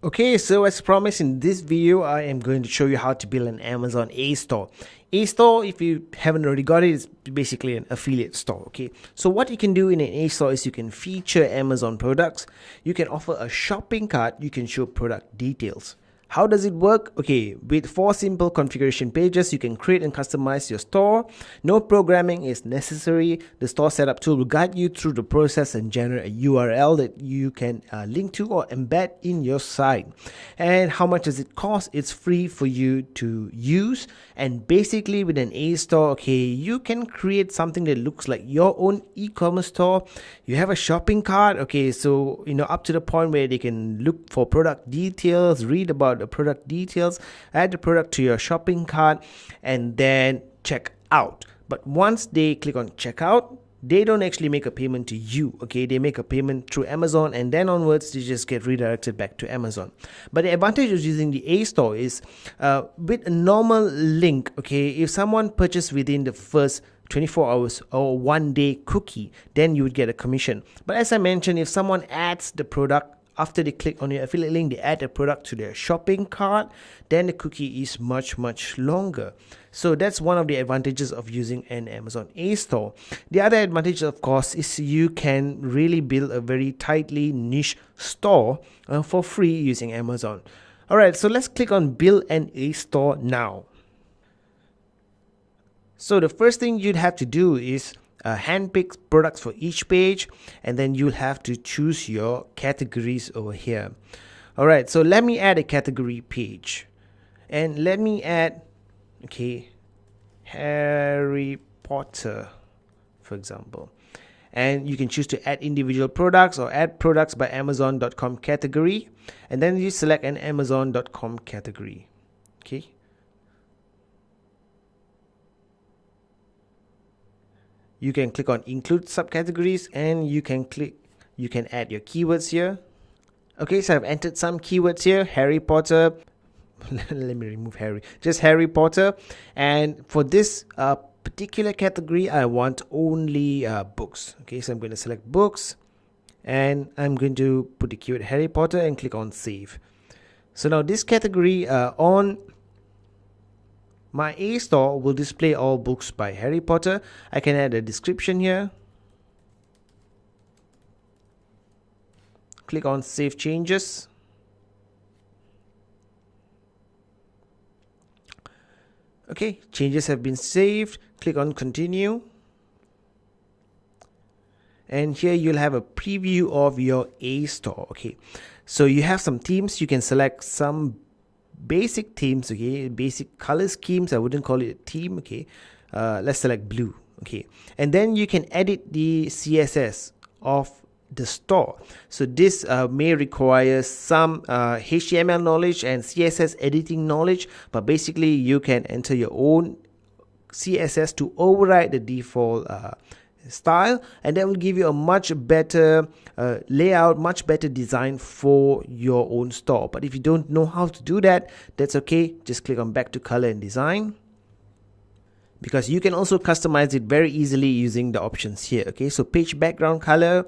Okay, so as promised, in this video I am going to show you how to build an Amazon A store. A store, if you haven't already got it, is basically an affiliate store. Okay, so what you can do in an A store is you can feature Amazon products, you can offer a shopping cart, you can show product details. How does it work? Okay, with 4 simple configuration pages, you can create and customize your store. No programming is necessary. The store setup tool will guide you through the process and generate a URL that you can link to or embed in your site. And how much does it cost? It's free for you to use. And basically with an A store, okay, you can create something that looks like your own e-commerce store. You have a shopping cart, okay, so up to the point where they can look for product details, read about the product details, add the product to your shopping cart, and then check out. But once they click on checkout, they don't actually make a payment to you. Okay, they make a payment through Amazon, and then onwards they just get redirected back to Amazon. But the advantage of using the A store is with a normal link, okay, if someone purchased within the first 24 hours or 1 day cookie, then you would get a commission. But as I mentioned, if someone adds the product after they click on your affiliate link, they add a product to their shopping cart, then the cookie is much longer. So that's one of the advantages of using an Amazon A store. The other advantage, of course, is you can really build a very tightly niche store for free using Amazon. Alright, so let's click on build an A store now. So the first thing you'd have to do is handpick products for each page, and then you'll have to choose your categories over here. Alright, so let me add a category page, and let me add, okay, Harry Potter, for example. And you can choose to add individual products or add products by Amazon.com category, and then you select an Amazon.com category. Okay, you can click on include subcategories, and you can add your keywords here. Okay, so I've entered some keywords here: Harry Potter. Let me remove Harry, just Harry Potter. And for this particular category, I want only books. Okay, so I'm going to select books, and I'm going to put the keyword Harry Potter and click on save. So now this category on my A store will display all books by Harry Potter. I can add a description here. Click on save changes. Okay, changes have been saved. Click on continue. And here you'll have a preview of your A store. Okay, so you have some themes. You can select some basic themes, okay, basic color schemes. I wouldn't call it a theme. Okay, let's select blue. Okay, and then you can edit the CSS of the store. So this may require some HTML knowledge and CSS editing knowledge, but basically you can enter your own CSS to override the default style, and that will give you a much better layout, much better design for your own store. But if you don't know how to do that, that's okay. Just click on back to color and design, because you can also customize it very easily using the options here. Okay, so page background color,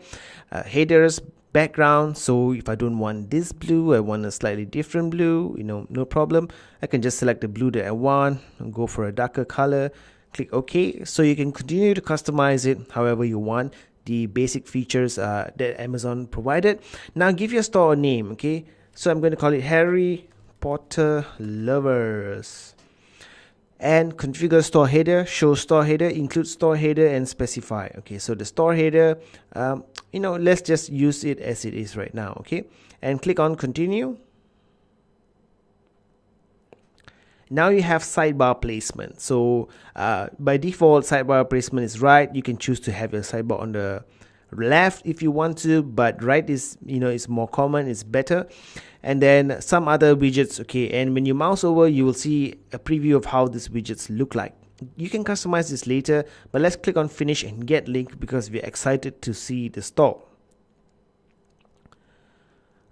headers background. So if I don't want this blue, I want a slightly different blue, no problem. I can just select the blue that I want and go for a darker color. Click OK. So you can continue to customize it however you want. The basic features that Amazon provided. Now give your store a name. Okay, so I'm going to call it Harry Potter Lovers. And configure store header, show store header, include store header, and specify. Okay, so the store header, let's just use it as it is right now. Okay, and click on continue. Now you have sidebar placement. So by default, sidebar placement is right. You can choose to have your sidebar on the left if you want to, but right is is more common, it's better. And then some other widgets. Okay, and when you mouse over, you will see a preview of how these widgets look like. You can customize this later, but let's click on finish and get link because we're excited to see the store.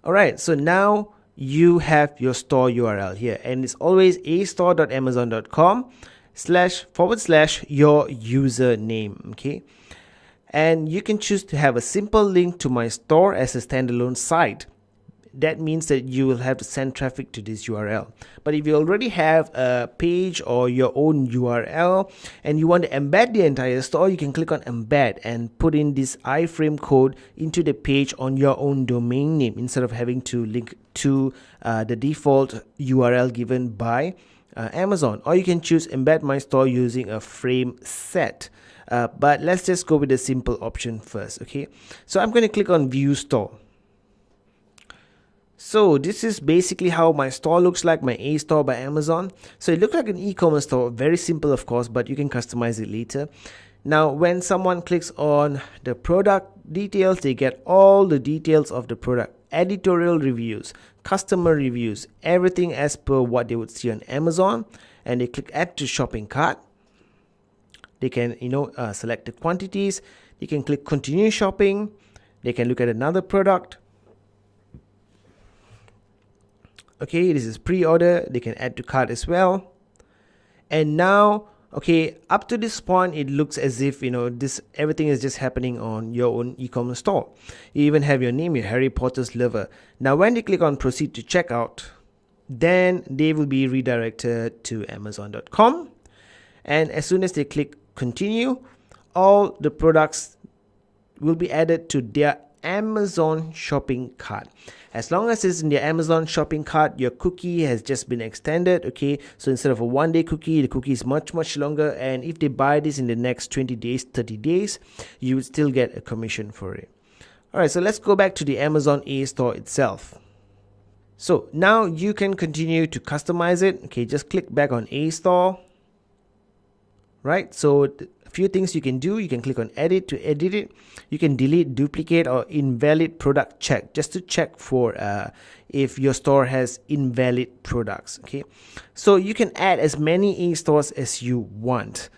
Alright, so now you have your store URL here, and it's always astore.amazon.com// your username. Okay, and you can choose to have a simple link to my store as a standalone site. that means that you will have to send traffic to this URL. But if you already have a page or your own URL and you want to embed the entire store, you can click on embed and put in this iframe code into the page on your own domain name instead of having to link to the default URL given by Amazon. Or you can choose embed my store using a frame set. But let's just go with the simple option first. Okay, so I'm going to click on view store. So this is basically how my store looks like, my A store by Amazon. So it looks like an e-commerce store, very simple of course, but you can customize it later. Now when someone clicks on the product details, they get all the details of the product, editorial reviews, customer reviews, everything as per what they would see on Amazon. And they click add to shopping cart. They can select the quantities. You can click continue shopping. They can look at another product. Okay, this is pre-order. They can add to cart as well. And now, okay, up to this point, it looks as if this everything is just happening on your own e-commerce store. You even have your name, your Harry Potter's lover. Now when they click on proceed to checkout, then they will be redirected to Amazon.com. And as soon as they click continue, all the products will be added to their Amazon shopping cart. As long as it's in the Amazon shopping cart, your cookie has just been extended. Okay, so instead of a 1-day cookie, the cookie is much longer, and if they buy this in the next 20 days 30 days, you would still get a commission for it. All right, so let's go back to the Amazon A store itself. So now you can continue to customize it. Okay, just click back on A store. Right, so a few things you can do. You can click on edit to edit it. You can delete, duplicate, or invalid product check, just to check for if your store has invalid products. Okay, so you can add as many A stores as you want.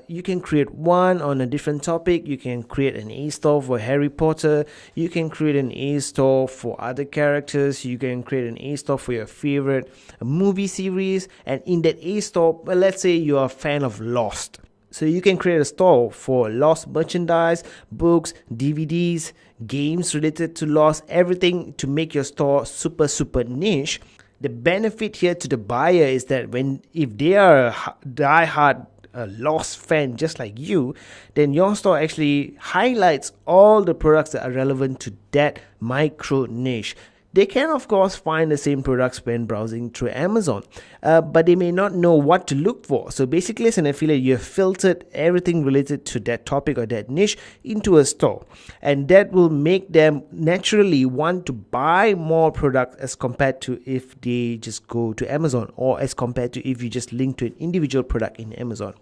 You can create one on a different topic. You can create an A store for Harry Potter. You can create an A store for other characters. You can create an A store for your favorite movie series. And in that A store, well, let's say you are a fan of Lost. So you can create a store for Lost merchandise, books, DVDs, games related to Lost, everything to make your store super niche. The benefit here to the buyer is that if they are a die-hard Lost fan just like you, then your store actually highlights all the products that are relevant to that micro niche. They can of course find the same products when browsing through Amazon, but they may not know what to look for. So basically, as an affiliate, you have filtered everything related to that topic or that niche into a store, and that will make them naturally want to buy more products as compared to if they just go to Amazon, or as compared to if you just link to an individual product in Amazon.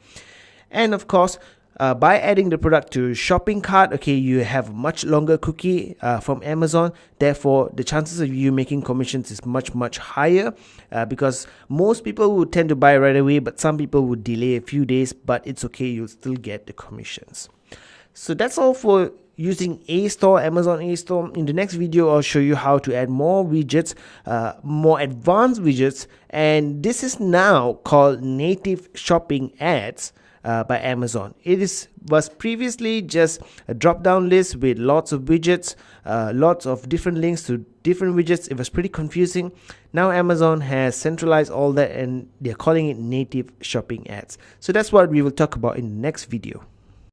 And of course, by adding the product to shopping cart, okay, you have a much longer cookie from Amazon. Therefore, the chances of you making commissions is much higher, because most people would tend to buy right away, but some people would delay a few days, but it's okay, you'll still get the commissions. So that's all for using A store, Amazon A store. In the next video, I'll show you how to add more widgets, more advanced widgets, and this is now called native shopping ads by Amazon. It was previously just a drop-down list with lots of widgets, lots of different links to different widgets. It was pretty confusing. Now Amazon has centralized all that, and they're calling it native shopping ads. So that's what we will talk about in the next video.